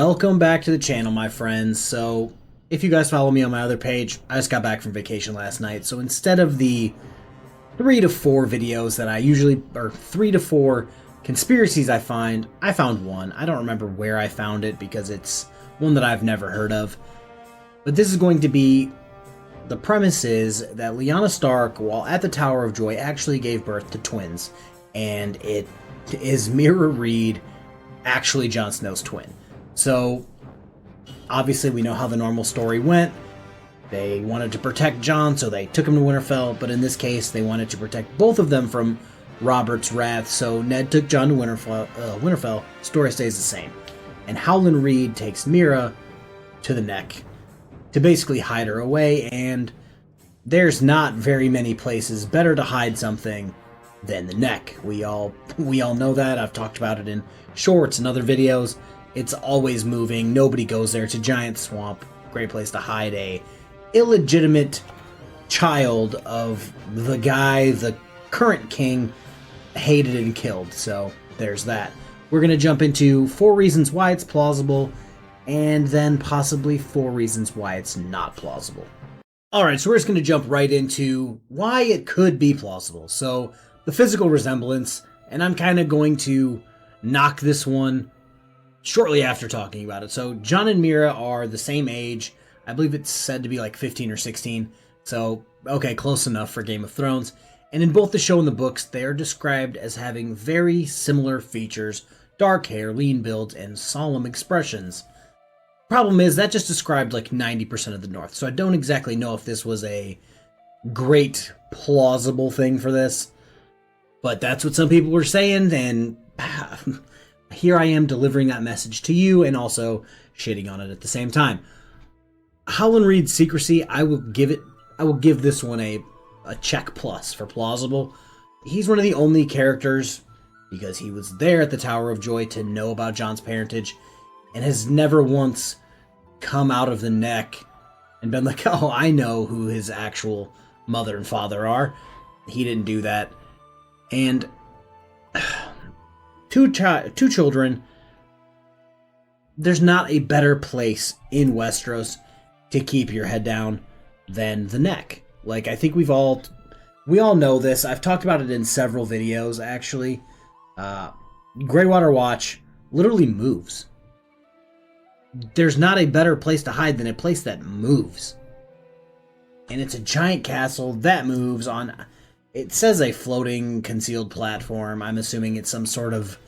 Welcome back to the channel, my friends. So, if you guys follow me on my other page, I just got back from vacation last night, so instead of the 3 to 4 videos that I usually, or 3 to 4 conspiracies I found one. I don't remember where I found it because it's one that I've never heard of. But this is going to be, the premise is that Lyanna Stark, while at the Tower of Joy, actually gave birth to twins, and it is Meera Reed, actually Jon Snow's twin. So, obviously we know how the normal story went. They wanted to protect Jon, so they took him to Winterfell, but in this case, they wanted to protect both of them from Robert's wrath, so Ned took Jon to Winterfell. Story stays the same. And Howland Reed takes Meera to the Neck to basically hide her away, and there's not very many places better to hide something than the Neck. We all know that. I've talked about it in shorts and other videos. It's always moving. Nobody goes there. It's a giant swamp. Great place to hide a illegitimate child of the guy the current king hated and killed. So there's that. We're going to jump into 4 reasons why it's plausible, and then possibly 4 reasons why it's not plausible. Alright, so we're just going to jump right into why it could be plausible. So, the physical resemblance, and I'm kind of going to knock this one shortly after talking about it. So, Jon and Meera are the same age. I believe it's said to be like 15 or 16. So, okay, close enough for Game of Thrones. And in both the show and the books, they are described as having very similar features: dark hair, lean builds, and solemn expressions. Problem is, that just described like 90% of the North, so I don't exactly know if this was a great plausible thing for this. But that's what some people were saying, and here I am delivering that message to you and also shitting on it at the same time. Howland Reed's secrecy, I will give this one a check plus for plausible. He's one of the only characters, because he was there at the Tower of Joy, to know about Jon's parentage, and has never once come out of the Neck and been like, oh, I know who his actual mother and father are. He didn't do that. And two children, there's not a better place in Westeros to keep your head down than the Neck. Like, I think we all know this. I've talked about it in several videos, actually. Greywater Watch literally moves. There's not a better place to hide than a place that moves. And it's a giant castle that moves on, it says a floating concealed platform. I'm assuming it's some sort of,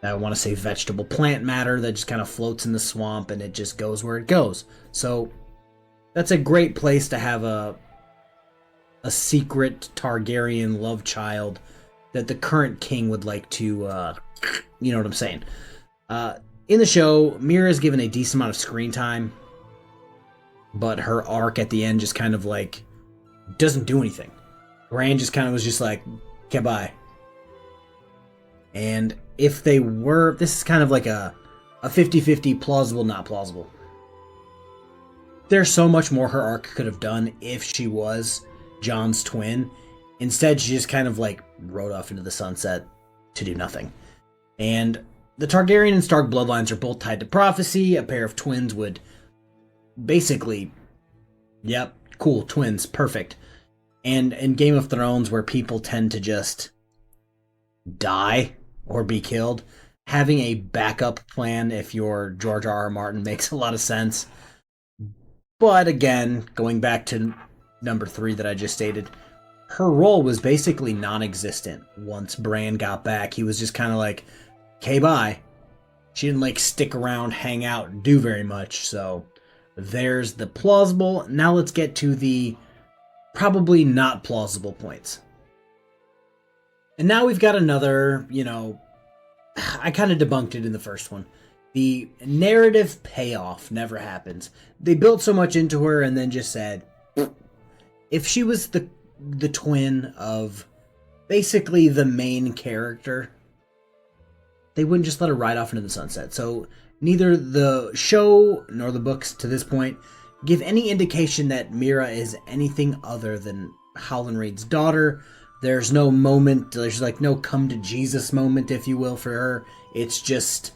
I want to say vegetable plant matter that just kind of floats in the swamp and it just goes where it goes. So that's a great place to have a secret Targaryen love child that the current king would like to, you know what I'm saying. In the show, Meera is given a decent amount of screen time, but her arc at the end just kind of like doesn't do anything. Bran just kind of was just like, okay, bye. And if they were, this is kind of like a 50-50 plausible, not plausible. There's so much more her arc could have done if she was Jon's twin. Instead, she just kind of like rode off into the sunset to do nothing. And the Targaryen and Stark bloodlines are both tied to prophecy. A pair of twins would basically, yep, cool, twins, perfect. And in Game of Thrones, where people tend to just die or be killed, having a backup plan if you're George R.R. Martin makes a lot of sense. But again, going back to number 3 that I just stated, her role was basically non-existent. Once Bran got back, he was just kind of like, okay, bye. She didn't like stick around, hang out, and do very much. So there's the plausible. Now let's get to the probably not plausible points. And now we've got another, I kind of debunked it in the first one. The narrative payoff never happens. They built so much into her and then just said, if she was the twin of basically the main character, they wouldn't just let her ride off into the sunset. So neither the show nor the books to this point give any indication that Meera is anything other than Howland Reed's daughter. There's no moment, there's like no come to Jesus moment, if you will, for her. It's just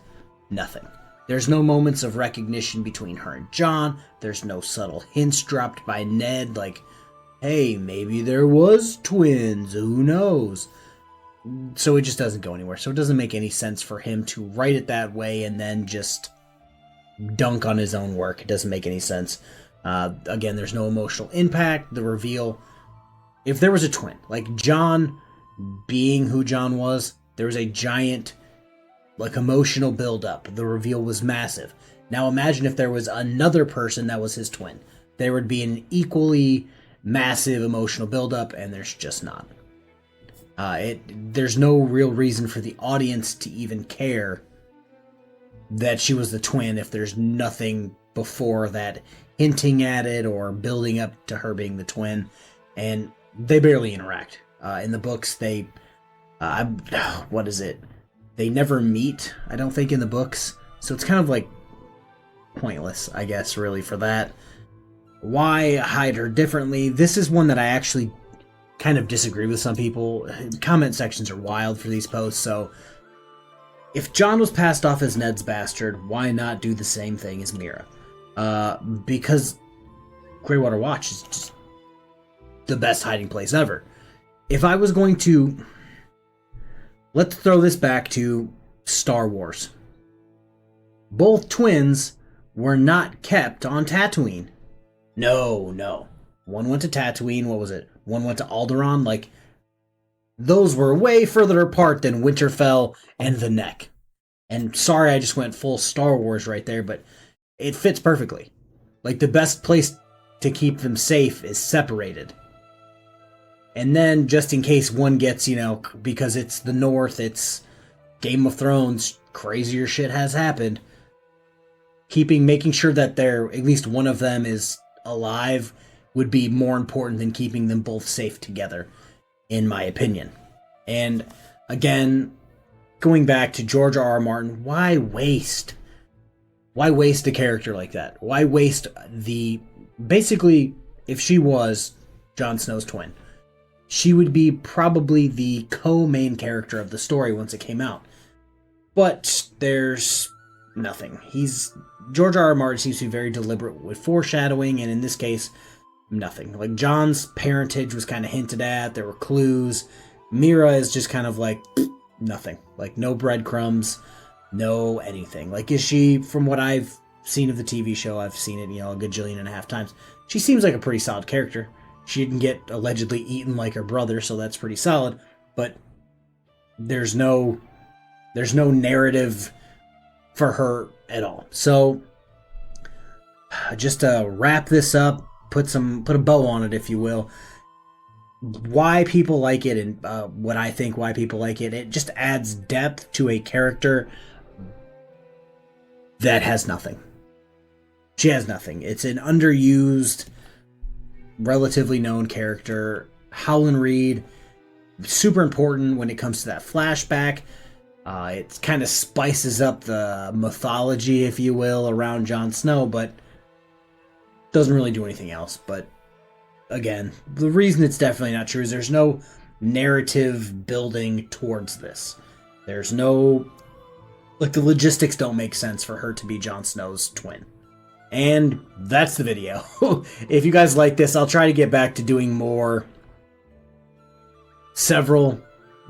nothing. There's no moments of recognition between her and John. There's no subtle hints dropped by Ned like, hey, maybe there was twins, who knows? So it just doesn't go anywhere. So it doesn't make any sense for him to write it that way and then just dunk on his own work. It doesn't make any sense. Again, there's no emotional impact. The reveal, if there was a twin, like John being who John was, there was a giant, like, emotional build-up. The reveal was massive. Now imagine if there was another person that was his twin. There would be an equally massive emotional build-up, and there's just not. There's no real reason for the audience to even care that she was the twin if there's nothing before that hinting at it or building up to her being the twin. And they barely interact. In the books, what is it? They never meet, I don't think, in the books. So it's kind of like pointless, I guess, really, for that. Why hide her differently? This is one that I actually kind of disagree with some people. Comment sections are wild for these posts, so if John was passed off as Ned's bastard, why not do the same thing as Meera? Because Greywater Watch is just the best hiding place ever. If I was going to... Let's throw this back to Star Wars. Both twins were not kept on Tatooine. No. One went to Tatooine, what was it? One went to Alderaan, like, those were way further apart than Winterfell and the Neck. And sorry I just went full Star Wars right there, but it fits perfectly. Like, the best place to keep them safe is separated. And then, just in case one gets, because it's the North, it's Game of Thrones, crazier shit has happened, making sure that at least one of them is alive would be more important than keeping them both safe together, in my opinion. And again, going back to George R.R. Martin, why waste a character like that? Why waste basically, if she was Jon Snow's twin, she would be probably the co-main character of the story once it came out. But there's nothing. George R.R. Martin seems to be very deliberate with foreshadowing, and in this case, nothing. Like, John's parentage was kind of hinted at, there were clues. Meera is just kind of like, nothing. Like, no breadcrumbs, no anything. Like, is she, from what I've seen of the TV show, I've seen it, a gajillion and a half times, she seems like a pretty solid character. She didn't get allegedly eaten like her brother, so that's pretty solid, but there's no narrative for her at all. So, just to wrap this up, put a bow on it, if you will. Why people like it, and what I think why people like it, it just adds depth to a character that has nothing. She has nothing. It's an underused, relatively known character. Howland Reed, super important when it comes to that flashback. It kind of spices up the mythology, if you will, around Jon Snow, but doesn't really do anything else. But again, the reason it's definitely not true is there's no narrative building towards this. There's no... the logistics don't make sense for her to be Jon Snow's twin. And that's the video. If you guys like this, I'll try to get back to doing several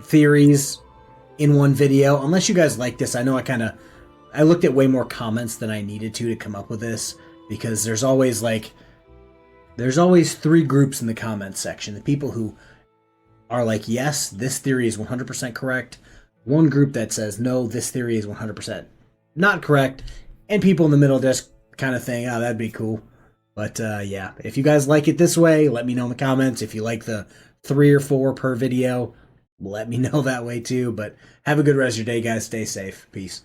theories in one video. Unless you guys like this, I know I looked at way more comments than I needed to come up with this, because there's always three groups in the comments section. The people who are like, yes, this theory is 100% correct. One group that says, no, this theory is 100% not correct. And people in the middle just kind of think, oh, that'd be cool. But yeah, if you guys like it this way, let me know in the comments. If you like the 3 or 4 per video, let me know that way too. But have a good rest of your day, guys. Stay safe. Peace.